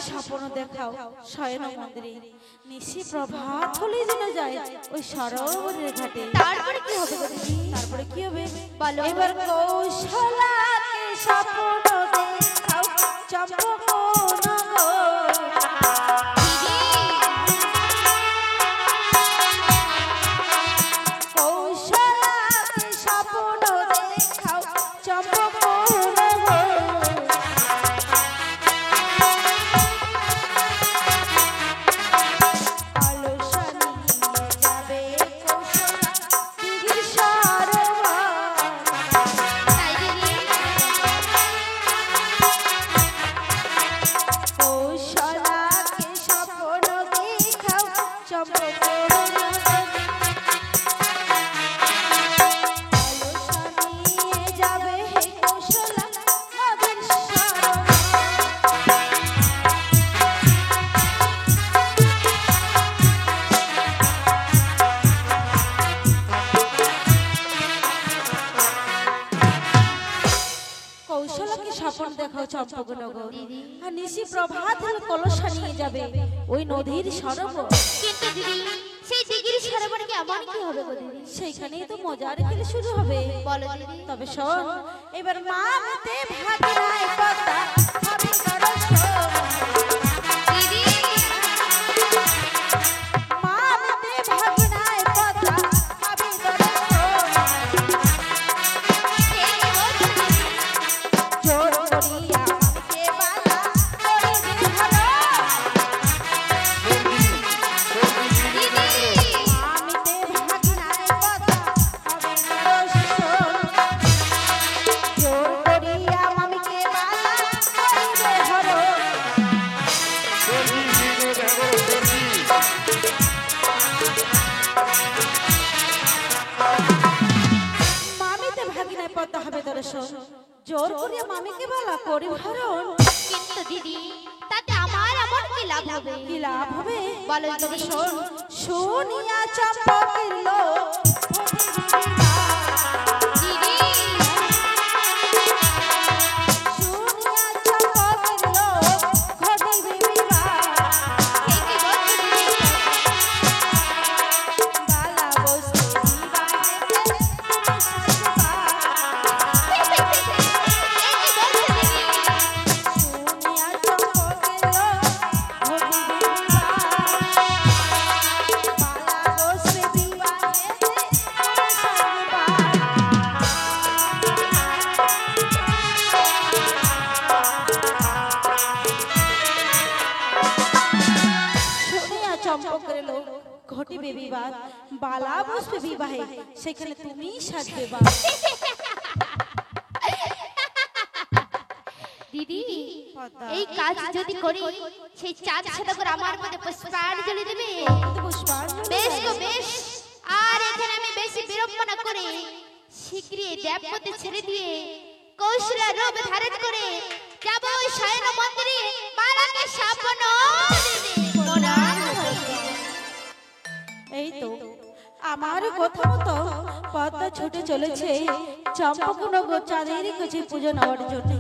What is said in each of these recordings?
স্বপ্ন দেখাও শয়ন মন্দিরে নিশি প্রভাত হলে যেন যায় ওই সরোবরের ঘাটে। তারপরে কি হবে গো দিদি? তারপরে কি হবে বলো। এবার কৌশলাকে স্বপ্ন দেখাও চম্পকনগর। কৌশলাকে স্বপ্ন দেখাও চম্পকনগর। আর নিশি প্রভাত হলে কলসা নিয়ে যাবে ওই নদীর সরোবর। কিন্তু দিদি সেই দিঘির সরোবরে কি এমন কি হবে গো দিদি? সেইখানেই তো মজার খেলে শুরু হবে। বলো দিদি। তবে শোন এবার মাতে ভাগনায় কথা হবে দর্শন। দিদি মাতে ভাগনায় কথা হবে দর্শন। জোর করিয়া আমাকে বালা করিবে ভালো। মাতে ভাগনায় কথা হবে দর্শন। জোর করিয়া মামিকে বালা করিবে ভালো। মামিতে ভাগিনায় পদ্মা হবে দর্শন। জোর করিয়া মামিকে বলা করি হরণ। কিন্তু দিদি তাতে আমার এমন কি লাভ হবে? কি লাভ হবে বলো তবে দিদি। শোন শুনিয়া চম্পকের লোক দিদি শুনিয়া চম্পকের লোক ঘটিবে বিবাহ। এই কি বলছো দিদি? বালা বসে বিবাহেতে তুমি সাজবা। এই কি বলছো দিদি? শুনিয়া চম্পকের লোক ঘটিবে বিবাহ। বালা বসে বিবাহেতে তুমি সাজবা। শুনিয়া চম্পকের লোক ঘটিবে বিবাদ। বালা বসবে বিবাহে সেখানে তুমি সাজবে বা। দিদি এই কাজ যদি করি সেই চাঁদ সাদা করে আমার মধ্যে পুষ্পাঞ্জলি দেবে। বেশ গো বেশ। আর এখানে আমি বেশি বিড়ম্বনা করে শীঘ্রই দেবপতি ছেড়ে দিয়ে কৌশলা রূপ ধারণ করে যাব ওই শয়ন মন্দিরে মালাকে স্বপ্ন দেবে। প্রণাম হইবে। এই তো আমার কথা মতো পদ্মা ছুটে চলেছে চম্পকনগর চাঁদের কাছে পুজো নেওয়ার জন্য।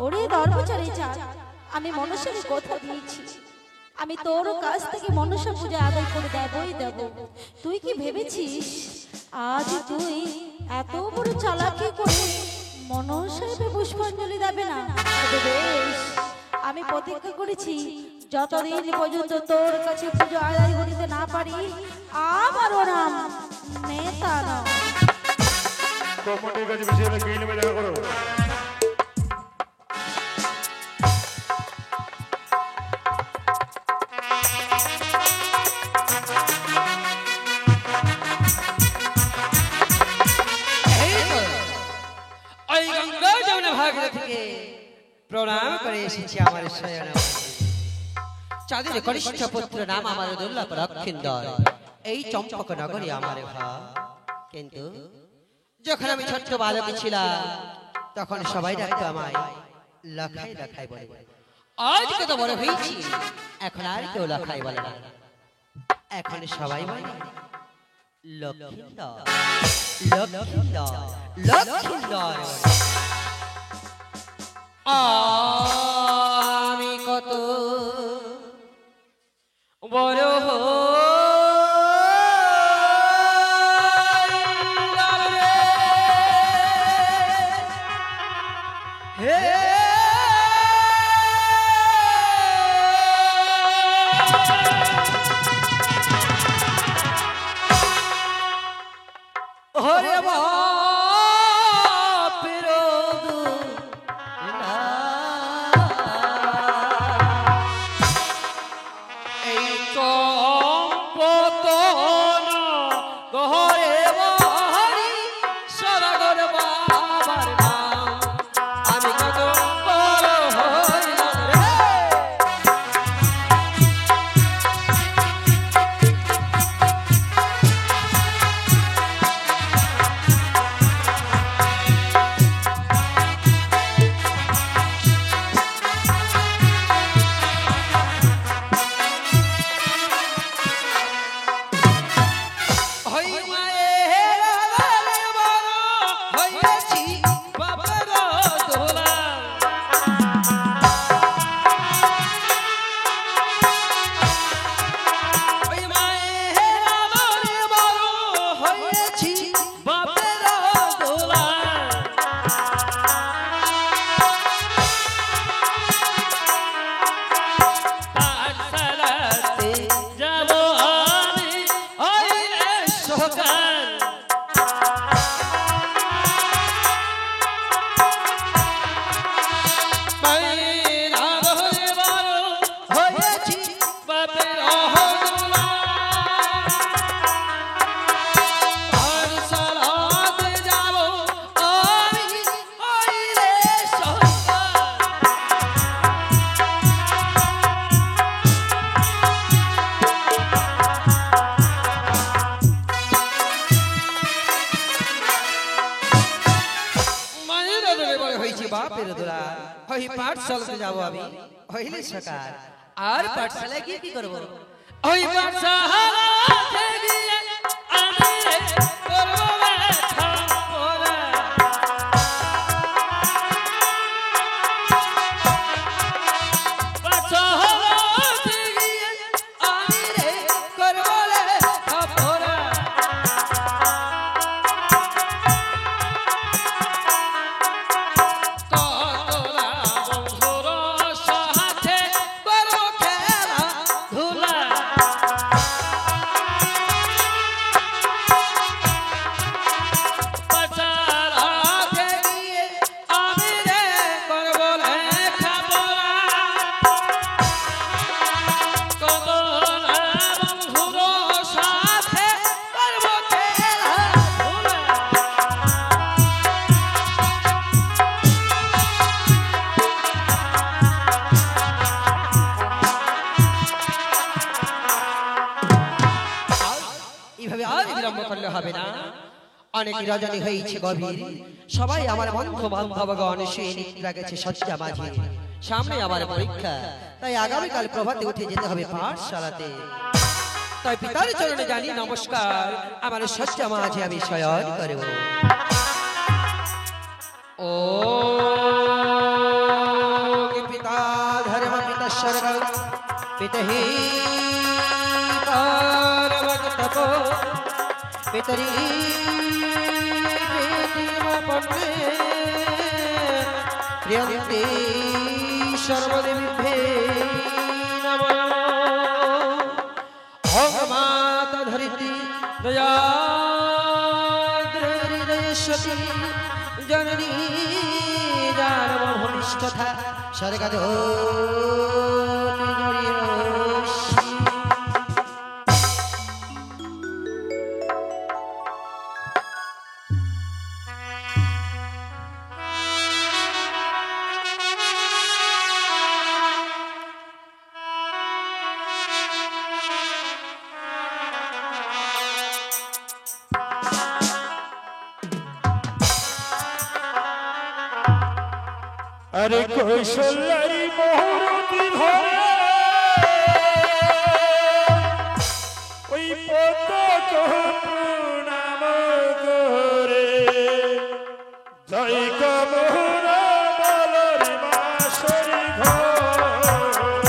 ওরে ধর্মচারী চাঁদ, আমি মনসাকে কথা দিয়েছি আমি তোর কাছ থেকে মনসা পূজা আদায় করে দেবই দেব। তুই কি ভেবেছিস আজ তুই এত বড় চালাকি করে মনসাকে পুষ্পাঞ্জলি দেবে না? তবে বেশ, আমি প্রতিজ্ঞা করেছি যতদিন পর্যন্ত তোর কাছে পুজো আদায় করিতে না পারি আমারও নাম নেতা না। কমিটির কাছে বেশি হলে কে নেবে দেখা করো। ওই গঙ্গা যমুনা ভাগীরথী থেকে প্রণাম করে এসেছি আমার শয়ন চাঁদের কনিষ্ঠ পুত্র নাম আমার দুর্লভ লক্ষিন্দর। এই চম্পক নগরী আমার ঘর। কিন্তু যখন আমি ছোট্ট বালক ছিলাম তখন সবাই ডাকতো আমায় লখাই লখাই বলে। আজ কত বড় হয়েছি এখন আর কেউ লখাই বলে না, এখন সবাই বলে লক্ষিন্দর লক্ষিন্দর লক্ষিন্দর। আমি কত কত বড় হরে বাপের এই চম্পতন গহরে বাড়ি সদাগর বাবার নাম আমি কত বড় হইলাম রে। পাঠশালাতে যাবো আমি হইলে সকাল আর পাঠশালায় গিয়ে কি করবো ওই পাঠশালাতে গিয়ে আমি করবো লেখাপড়া পাঠশালাতে গিয়ে আমি করবো লেখাপড়া অনেক রজনী হয়েছে গভীর সবাই আমার বন্ধু বান্ধবগণ শুয়ে নিদ্রা গেছে শয্যা মাঝে সামনে আমার পরীক্ষা তাই আগামীকাল প্রভাতে উঠে যেতে হবে পাঠশালাতে তাই পিতার চরণে জানি নমস্কার আমার শয্যা মাঝে আমি শয়ন করব ও পিতা ধর্ম পিতা স্বর্গ পিতহি পার্বত তপ পিতরি প্রিয়ন্তে সর্বদেবীভ্যে নমঃ ভগমাতা ধরিত্রী দয়াদ্রহৃদয়শ্বতী জননী জানব ভূমিষ্ঠথা স্বর্গাদোষী अरे कौशल्यी मोहरती धरे ওই পদ প্রণাম করে জয় কমরা বলরি মাসরি ঘরে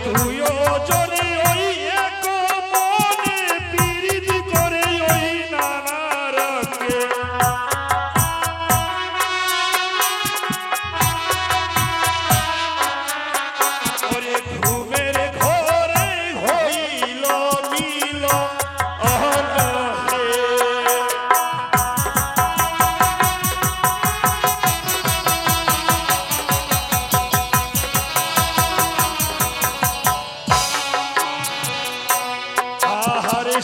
তুইও জনে ওই এক মনে পিরিতি করে ওই নানা রঙে ওরে ঘুমের ঘরে হইল মিল অনহে আহারে